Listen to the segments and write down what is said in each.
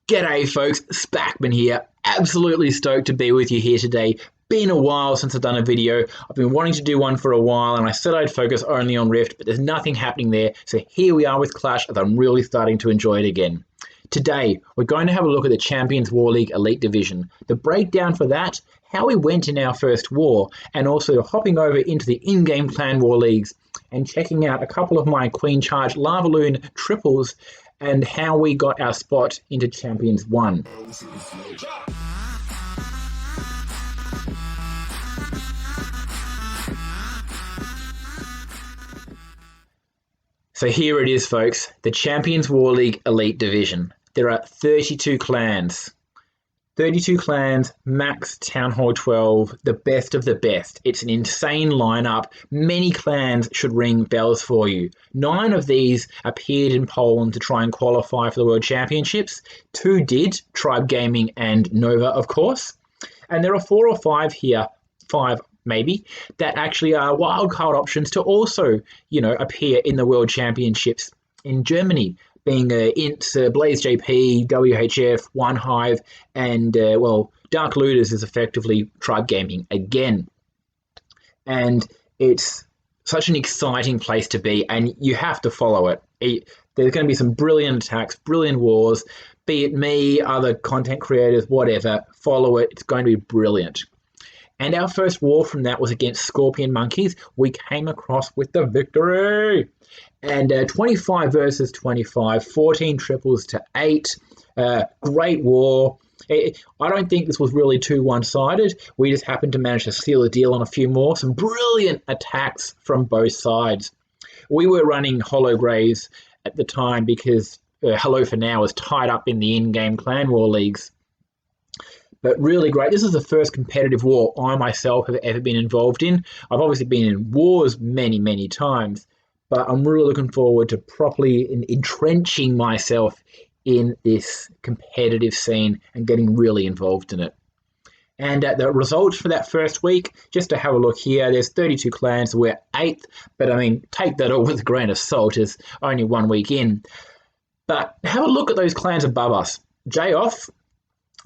G'day folks, Spackman here. Absolutely stoked to be with you here today. Been a while since I've done a video. I've been wanting to do one for a while and I said I'd focus only on Rift, but there's nothing happening there. So here we are with Clash as I'm really starting to enjoy it again. Today, we're going to have a look at the Champions War League Elite Division, the breakdown for that, how we went in our first war, and also hopping over into the in-game clan war leagues and checking out a couple of my Queen Charge Lavaloon triples and how we got our spot into Champions 1. So here it is, folks, the Champions War League Elite Division. There are 32 clans. 32 clans, max Town Hall 12, the best of the best. It's an insane lineup. Many clans should ring bells for you. 9 of these appeared in Poland to try and qualify for the World Championships. 2 did, Tribe Gaming and Nova, of course. And there are 4 or 5 here, 5 maybe, that actually are wildcard options to also, appear in the World Championships in Germany, being Int, Blaze JP, WHF, One Hive, and, Dark Looters is effectively Tribe Gaming again. And it's such an exciting place to be, and you have to follow it. There's going to be some brilliant attacks, brilliant wars, be it me, other content creators, whatever, follow it. It's going to be brilliant. And our first war from that was against Scorpion Monkeys. We came across with the victory. And 25 versus 25, 14 triples to 8. Great war. I don't think this was really too one-sided. We just happened to manage to seal a deal on a few more. Some brilliant attacks from both sides. We were running Hollow Graves at the time because Hello for Now was tied up in the in-game clan war leagues. But really great. This is the first competitive war I myself have ever been involved in. I've obviously been in wars many, many times, but I'm really looking forward to properly entrenching myself in this competitive scene and getting really involved in it. And the results for that first week, just to have a look here, there's 32 clans, we're 8th, but I mean, take that all with a grain of salt, it's only 1 week in. But have a look at those clans above us. J-Off,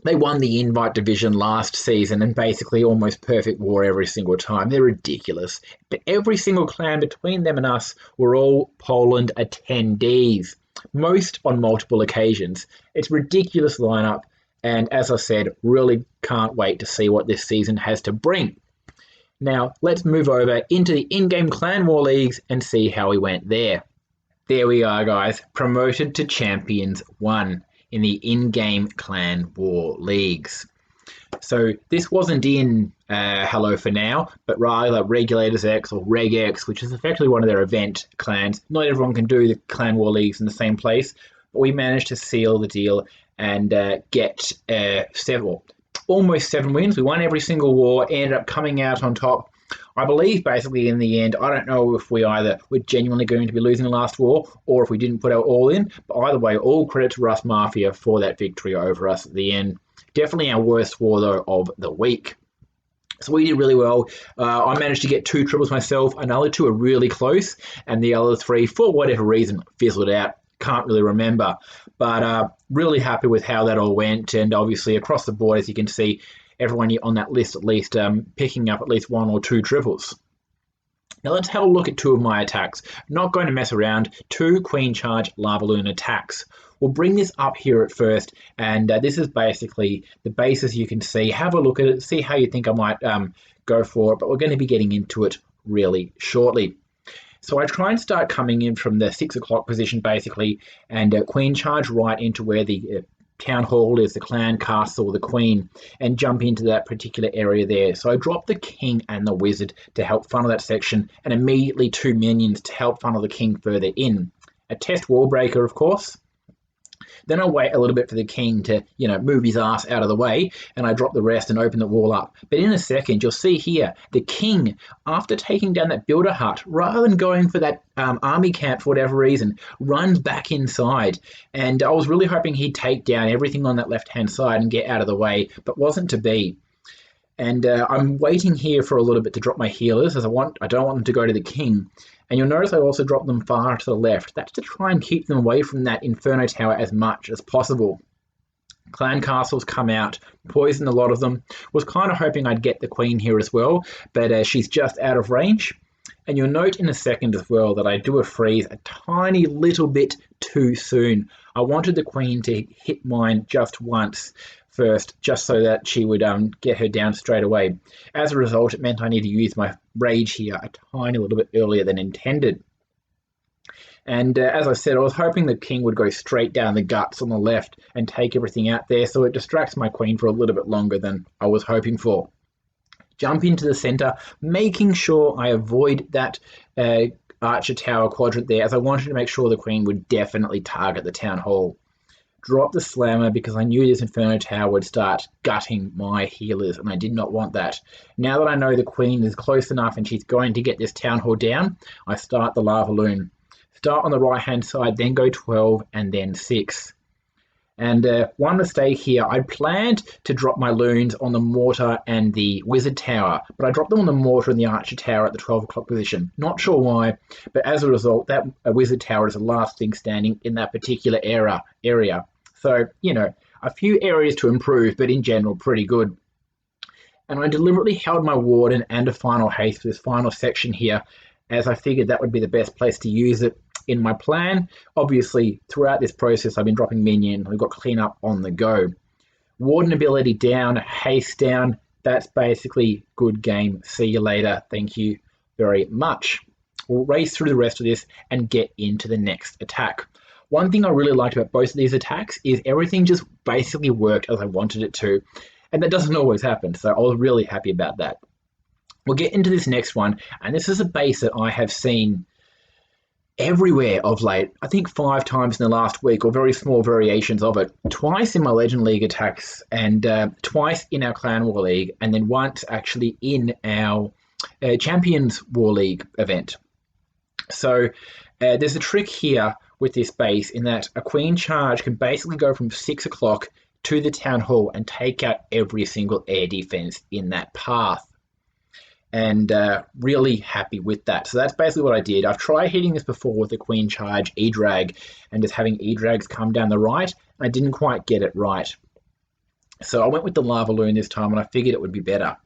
they won the Invite Division last season and basically almost perfect war every single time. They're ridiculous. But every single clan between them and us were all Poland attendees, most on multiple occasions. It's a ridiculous lineup, and as I said, really can't wait to see what this season has to bring. Now, let's move over into the in-game clan war leagues and see how we went there. There we are, guys. Promoted to Champions 1. In the in-game clan war leagues. So this wasn't in Hello for Now, but rather Regulators X or Reg X, which is effectively one of their event clans. Not everyone can do the clan war leagues in the same place, but we managed to seal the deal and get almost 7 wins. We won every single war, ended up coming out on top. I believe basically in the end, I don't know if we either were genuinely going to be losing the last war or if we didn't put our all in, but either way, all credit to Rust Mafia for that victory over us at the end. Definitely our worst war though of the week. So we did really well. I managed to get 2 triples myself. Another 2 are really close, and the other 3, for whatever reason, fizzled out. Can't really remember, but really happy with how that all went. And obviously across the board, as you can see, everyone on that list at least picking up at least 1 or 2 triples. Now let's have a look at 2 of my attacks. Not going to mess around. 2 Queen Charge Lavaloon attacks. We'll bring this up here at first, and this is basically the basis you can see. Have a look at it, see how you think I might go for it, but we're going to be getting into it really shortly. So I try and start coming in from the 6 o'clock position basically, and Queen Charge right into where the Town Hall is, the clan castle, the queen, and jump into that particular area there. So I drop the king and the wizard to help funnel that section, and immediately 2 minions to help funnel the king further in. A test wall breaker, of course. Then I wait a little bit for the king to, move his ass out of the way, and I drop the rest and open the wall up. But in a second, you'll see here, the king, after taking down that builder hut, rather than going for that army camp for whatever reason, runs back inside. And I was really hoping he'd take down everything on that left-hand side and get out of the way, but wasn't to be. And I'm waiting here for a little bit to drop my healers, as I don't want them to go to the king. And you'll notice I also drop them far to the left. That's to try and keep them away from that Inferno Tower as much as possible. Clan castles come out, poison a lot of them. Was kind of hoping I'd get the queen here as well, but she's just out of range. And you'll note in a second as well that I do a freeze a tiny little bit too soon. I wanted the queen to hit mine just once first, just so that she would get her down straight away. As a result, it meant I need to use my rage here a tiny little bit earlier than intended. And as I said, I was hoping the king would go straight down the guts on the left and take everything out there, so it distracts my queen for a little bit longer than I was hoping for. Jump into the center, making sure I avoid that archer tower quadrant there, as I wanted to make sure the queen would definitely target the town hall. Drop the slammer because I knew this inferno tower would start gutting my healers, and I did not want that. Now that I know the queen is close enough and she's going to get this town hall down, I start the Lavaloon. Start on the right hand side, then go 12 and then 6. And one mistake here, I planned to drop my loons on the mortar and the wizard tower, but I dropped them on the mortar and the archer tower at the 12 o'clock position. Not sure why, but as a result, that wizard tower is the last thing standing in that particular area. So, you know, a few areas to improve, but in general, pretty good. And I deliberately held my warden and a final haste for this final section here, as I figured that would be the best place to use it in my plan. Obviously, throughout this process, I've been dropping minion. We've got cleanup on the go. Warden ability down, haste down. That's basically good game. See you later. Thank you very much. We'll race through the rest of this and get into the next attack. One thing I really liked about both of these attacks is everything just basically worked as I wanted it to. And that doesn't always happen, so I was really happy about that. We'll get into this next one, and this is a base that I have seen everywhere of late. I think 5 times in the last week, or very small variations of it. Twice in my Legend League attacks, and twice in our Clan War League, and then once actually in our Champions War League event. So there's a trick here with this base in that a queen charge can basically go from 6 o'clock to the town hall and take out every single air defense in that path. And really happy with that. So that's basically what I did. I've tried hitting this before with the queen charge E-drag and just having E-drags come down the right. I didn't quite get it right. So I went with the Lavaloon this time, and I figured it would be better.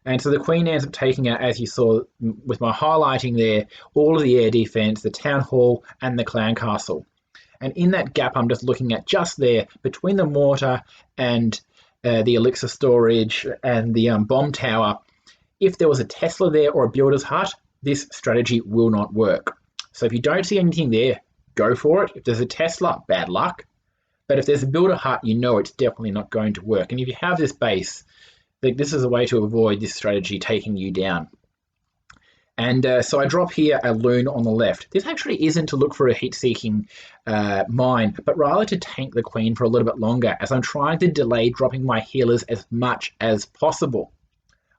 And so the queen ends up taking out, as you saw with my highlighting there, all of the air defense, the town hall, and the clan castle. And in that gap I'm just looking at just there, between the mortar and the elixir storage and the bomb tower, if there was a Tesla there or a builder's hut, this strategy will not work. So if you don't see anything there, go for it. If there's a Tesla, bad luck. But if there's a builder hut, you know it's definitely not going to work. And if you have this base, this is a way to avoid this strategy taking you down. And so I drop here a loon on the left. This actually isn't to look for a heat-seeking mine, but rather to tank the queen for a little bit longer, as I'm trying to delay dropping my healers as much as possible.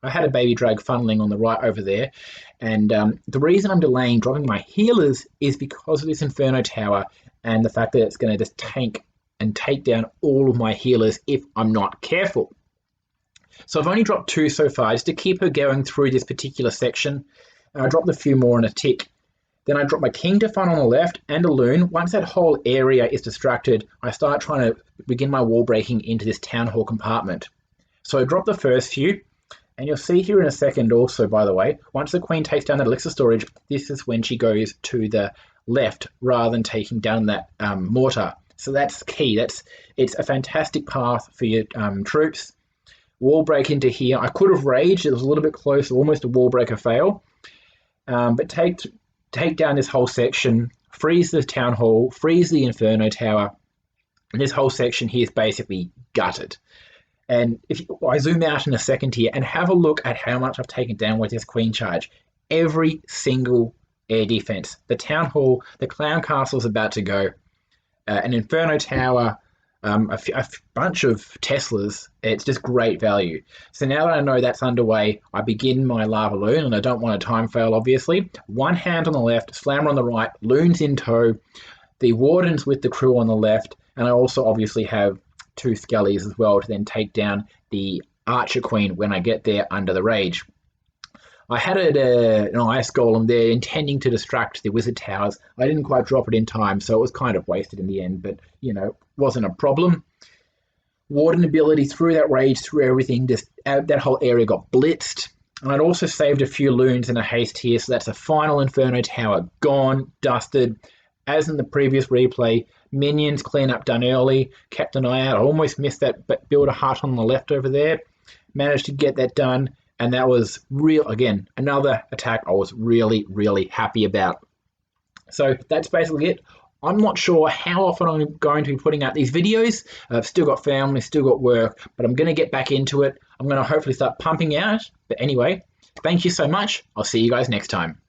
I had a baby drag funneling on the right over there, and the reason I'm delaying dropping my healers is because of this Inferno Tower and the fact that it's going to just tank and take down all of my healers if I'm not careful. So I've only dropped 2 so far, just to keep her going through this particular section. I dropped a few more in a tick. Then I drop my king to funnel on the left and a loon. Once that whole area is distracted, I start trying to begin my wall breaking into this town hall compartment. So I drop the first few. And you'll see here in a second also, by the way, once the queen takes down that elixir storage, this is when she goes to the left rather than taking down that mortar. So that's key. It's a fantastic path for your troops. Wall break into here. I could have raged. It was a little bit close, almost a wall breaker fail. But take down this whole section, freeze the town hall, freeze the Inferno Tower. And this whole section here is basically gutted. And I zoom out in a second here and have a look at how much I've taken down with this queen charge. Every single air defense. The town hall, the clown castle is about to go. An Inferno Tower, a bunch of Teslas. It's just great value. So now that I know that's underway, I begin my Lavaloon, and I don't want a time fail, obviously. One hand on the left, slammer on the right, loons in tow, the wardens with the crew on the left, and I also obviously have 2 skellies as well to then take down the archer queen when I get there under the rage. I had an ice golem there intending to distract the wizard towers. I didn't quite drop it in time, so it was kind of wasted in the end, but, you know, wasn't a problem. Warden ability through that rage, through everything, just that whole area got blitzed. And I'd also saved a few loons in a haste here, so that's a final Inferno Tower gone, dusted. As in the previous replay, minions cleanup done early, kept an eye out. I almost missed that builder hut on the left over there. Managed to get that done, and that was real. Again, another attack I was really, really happy about. So that's basically it. I'm not sure how often I'm going to be putting out these videos. I've still got family, still got work, but I'm going to get back into it. I'm going to hopefully start pumping out. But anyway, thank you so much. I'll see you guys next time.